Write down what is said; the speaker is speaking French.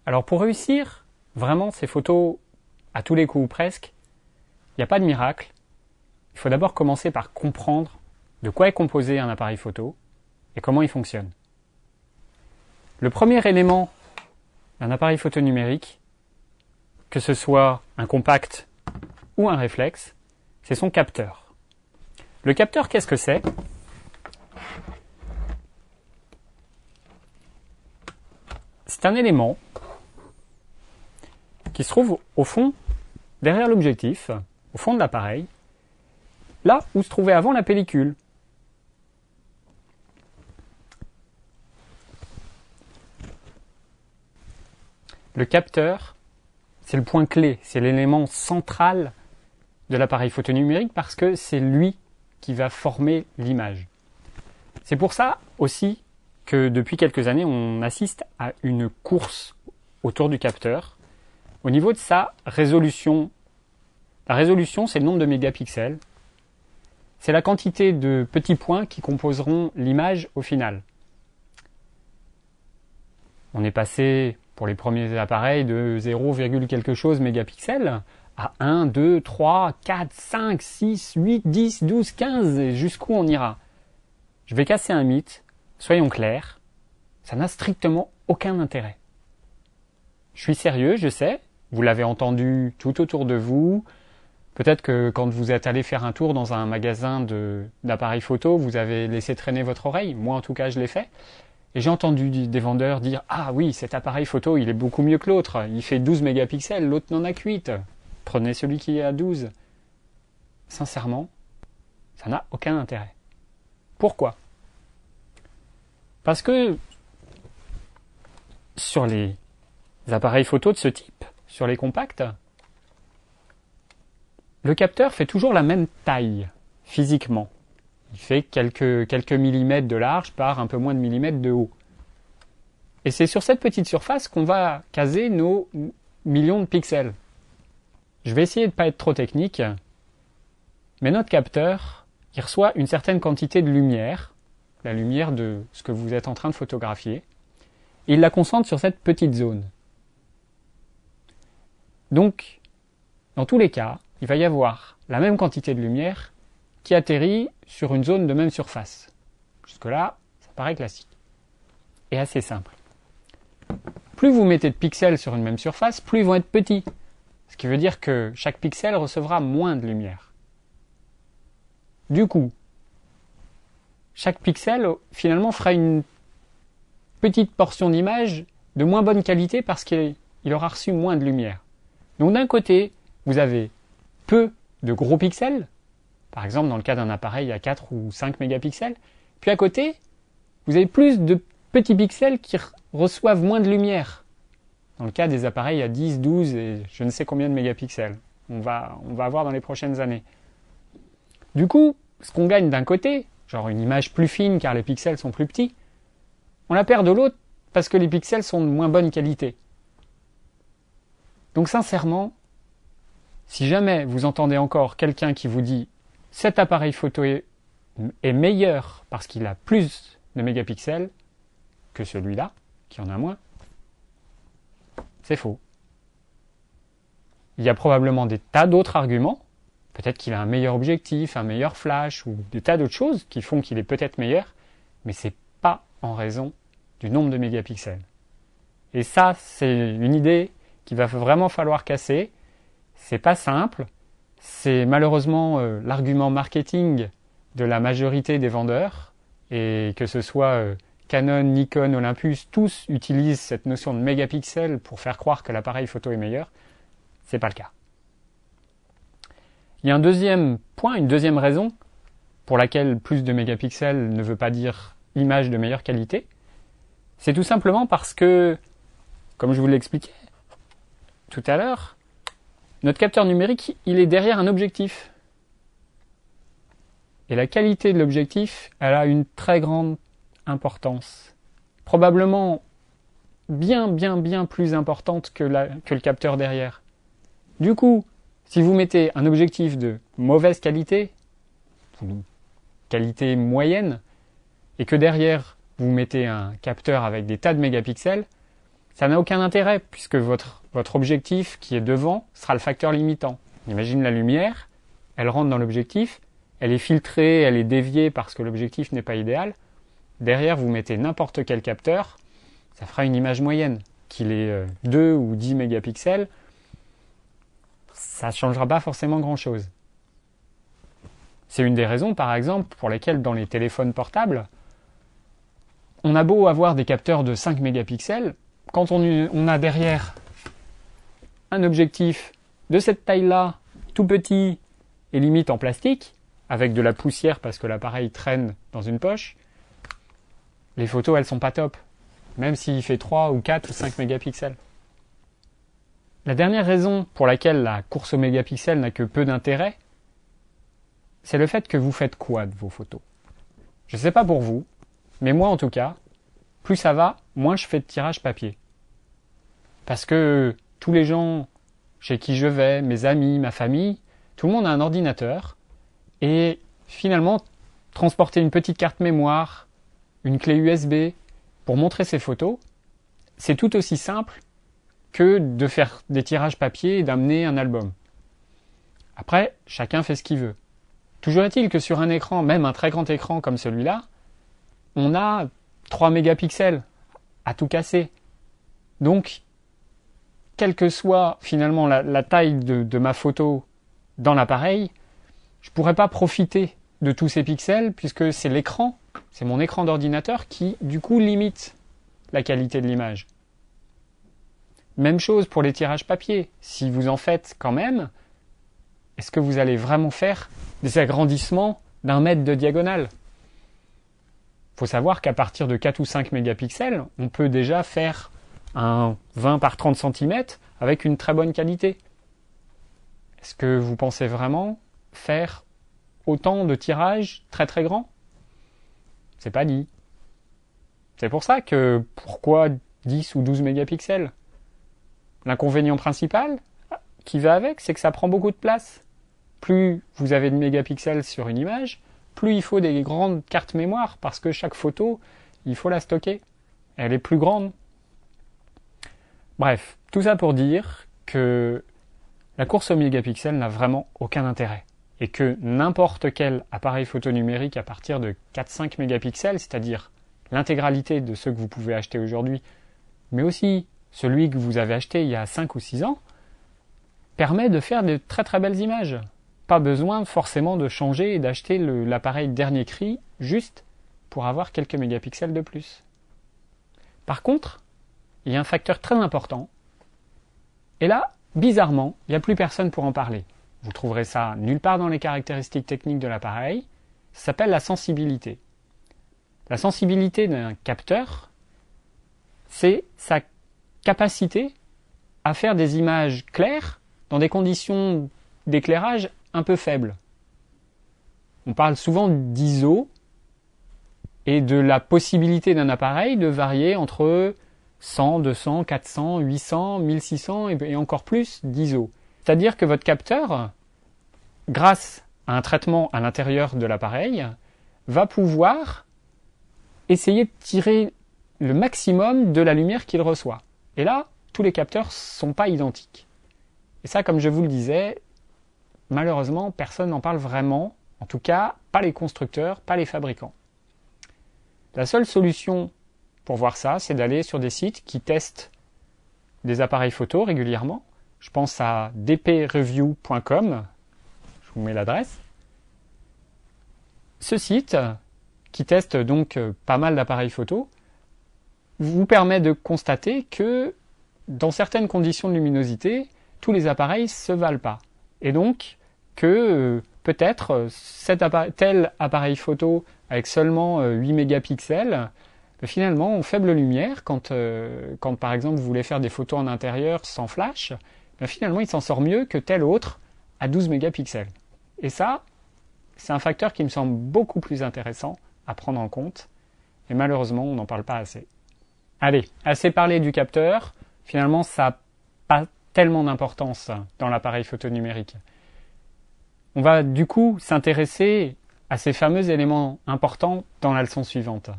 Alors pour réussir vraiment ces photos à tous les coups ou presque, il n'y a pas de miracle. Il faut d'abord commencer par comprendre de quoi est composé un appareil photo et comment il fonctionne. Le premier élément d'un appareil photo numérique, que ce soit un compact ou un réflexe, c'est son capteur. Le capteur, qu'est-ce que c'est ? C'est un élément qui se trouve au fond, derrière l'objectif, au fond de l'appareil, là où se trouvait avant la pellicule. Le capteur, c'est le point clé, c'est l'élément central de l'appareil photo numérique parce que c'est lui qui va former l'image. C'est pour ça aussi que depuis quelques années, on assiste à une course autour du capteur au niveau de sa résolution. La résolution, c'est le nombre de mégapixels. C'est la quantité de petits points qui composeront l'image au final. On est passé, pour les premiers appareils, de 0, quelque chose mégapixels à 1, 2, 3, 4, 5, 6, 8, 10, 12, 15, et jusqu'où on ira. Je vais casser un mythe, soyons clairs, ça n'a strictement aucun intérêt. Je suis sérieux, je sais, vous l'avez entendu tout autour de vous. Peut-être que quand vous êtes allé faire un tour dans un magasin d'appareils photo, vous avez laissé traîner votre oreille. Moi, en tout cas, je l'ai fait. Et j'ai entendu des vendeurs dire « Ah oui, cet appareil photo, il est beaucoup mieux que l'autre. Il fait 12 mégapixels, l'autre n'en a que 8. Prenez celui qui est à 12. » Sincèrement, ça n'a aucun intérêt. Pourquoi ? Parce que sur les appareils photo de ce type, sur les compacts, le capteur fait toujours la même taille, physiquement. Il fait quelques millimètres de large par un peu moins de millimètres de haut. Et c'est sur cette petite surface qu'on va caser nos millions de pixels. Je vais essayer de ne pas être trop technique, mais notre capteur, il reçoit une certaine quantité de lumière, la lumière de ce que vous êtes en train de photographier, et il la concentre sur cette petite zone. Donc, dans tous les cas, il va y avoir la même quantité de lumière qui atterrit sur une zone de même surface. Jusque-là, ça paraît classique. Et assez simple. Plus vous mettez de pixels sur une même surface, plus ils vont être petits. Ce qui veut dire que chaque pixel recevra moins de lumière. Du coup, chaque pixel, finalement, fera une petite portion d'image de moins bonne qualité parce qu'il aura reçu moins de lumière. Donc d'un côté, vous avez peu de gros pixels, par exemple dans le cas d'un appareil à 4 ou 5 mégapixels, puis à côté, vous avez plus de petits pixels qui reçoivent moins de lumière, dans le cas des appareils à 10, 12 et je ne sais combien de mégapixels. On va voir dans les prochaines années. Du coup, ce qu'on gagne d'un côté, genre une image plus fine car les pixels sont plus petits, on la perd de l'autre parce que les pixels sont de moins bonne qualité. Donc sincèrement, si jamais vous entendez encore quelqu'un qui vous dit « cet appareil photo est meilleur parce qu'il a plus de mégapixels que celui-là, qui en a moins », c'est faux. Il y a probablement des tas d'autres arguments. Peut-être qu'il a un meilleur objectif, un meilleur flash ou des tas d'autres choses qui font qu'il est peut-être meilleur, mais c'est pas en raison du nombre de mégapixels. Et ça, c'est une idée qu'il va vraiment falloir casser. C'est pas simple. C'est malheureusement l'argument marketing de la majorité des vendeurs. Et que ce soit Canon, Nikon, Olympus, tous utilisent cette notion de mégapixels pour faire croire que l'appareil photo est meilleur. C'est pas le cas. Il y a un deuxième point, une deuxième raison pour laquelle plus de mégapixels ne veut pas dire image de meilleure qualité. C'est tout simplement parce que, comme je vous l'expliquais tout à l'heure, notre capteur numérique, il est derrière un objectif. Et la qualité de l'objectif, elle a une très grande importance. Probablement bien plus importante que le capteur derrière. Du coup, si vous mettez un objectif de mauvaise qualité, ou qualité moyenne, et que derrière vous mettez un capteur avec des tas de mégapixels, Ça n'a aucun intérêt puisque votre objectif qui est devant sera le facteur limitant. Imagine la lumière, elle rentre dans l'objectif, elle est filtrée, elle est déviée parce que l'objectif n'est pas idéal. Derrière, vous mettez n'importe quel capteur, ça fera une image moyenne. Qu'il ait 2 ou 10 mégapixels, ça ne changera pas forcément grand-chose. C'est une des raisons, par exemple, pour lesquelles dans les téléphones portables, on a beau avoir des capteurs de 5 mégapixels, quand on a derrière un objectif de cette taille-là, tout petit et limite en plastique, avec de la poussière parce que l'appareil traîne dans une poche, les photos, elles sont pas top, même s'il fait 3 ou 4 ou 5 mégapixels. La dernière raison pour laquelle la course aux mégapixels n'a que peu d'intérêt, c'est le fait que vous faites quoi de vos photos. Je ne sais pas pour vous, mais moi en tout cas, plus ça va, moins je fais de tirage papier. Parce que tous les gens chez qui je vais, mes amis, ma famille, tout le monde a un ordinateur, et finalement, transporter une petite carte mémoire, une clé USB, pour montrer ses photos, c'est tout aussi simple que de faire des tirages papier et d'amener un album. Après, chacun fait ce qu'il veut. Toujours est-il que sur un écran, même un très grand écran comme celui-là, on a 3 mégapixels à tout casser. Donc, quelle que soit finalement la taille de ma photo dans l'appareil, je ne pourrais pas profiter de tous ces pixels puisque c'est l'écran, c'est mon écran d'ordinateur qui du coup limite la qualité de l'image. Même chose pour les tirages papier. Si vous en faites quand même, est-ce que vous allez vraiment faire des agrandissements d'1 mètre de diagonale? Il faut savoir qu'à partir de 4 ou 5 mégapixels, on peut déjà faire un 20 par 30 cm avec une très bonne qualité. Est-ce que vous pensez vraiment faire autant de tirages très très grands? C'est pas dit. C'est pour ça que pourquoi 10 ou 12 mégapixels? L'inconvénient principal qui va avec, c'est que ça prend beaucoup de place. Plus vous avez de mégapixels sur une image, plus il faut des grandes cartes mémoire parce que chaque photo, il faut la stocker. Elle est plus grande. Bref, tout ça pour dire que la course aux mégapixels n'a vraiment aucun intérêt. Et que n'importe quel appareil photo numérique à partir de 4-5 mégapixels, c'est-à-dire l'intégralité de ceux que vous pouvez acheter aujourd'hui, mais aussi celui que vous avez acheté il y a 5 ou 6 ans, permet de faire de très très belles images. Pas besoin forcément de changer et d'acheter l'appareil dernier cri juste pour avoir quelques mégapixels de plus. Par contre, il y a un facteur très important, et là, bizarrement, il n'y a plus personne pour en parler. Vous trouverez ça nulle part dans les caractéristiques techniques de l'appareil. Ça s'appelle la sensibilité. La sensibilité d'un capteur, c'est sa capacité à faire des images claires dans des conditions d'éclairage un peu faibles. On parle souvent d'ISO et de la possibilité d'un appareil de varier entre 100, 200, 400, 800, 1600 et encore plus d'ISO. C'est-à-dire que votre capteur, grâce à un traitement à l'intérieur de l'appareil, va pouvoir essayer de tirer le maximum de la lumière qu'il reçoit. Et là, tous les capteurs ne sont pas identiques. Et ça, comme je vous le disais, malheureusement, personne n'en parle vraiment. En tout cas, pas les constructeurs, pas les fabricants. La seule solution pour voir ça, c'est d'aller sur des sites qui testent des appareils photo régulièrement. Je pense à dpreview.com, je vous mets l'adresse. Ce site, qui teste donc pas mal d'appareils photo, vous permet de constater que dans certaines conditions de luminosité, tous les appareils ne se valent pas. Et donc que peut-être tel appareil photo avec seulement 8 mégapixels, finalement, en faible lumière, quand par exemple vous voulez faire des photos en intérieur sans flash, finalement il s'en sort mieux que tel autre à 12 mégapixels. Et ça, c'est un facteur qui me semble beaucoup plus intéressant à prendre en compte, et malheureusement on n'en parle pas assez. Allez, assez parlé du capteur, finalement ça n'a pas tellement d'importance dans l'appareil photo numérique. On va du coup s'intéresser à ces fameux éléments importants dans la leçon suivante.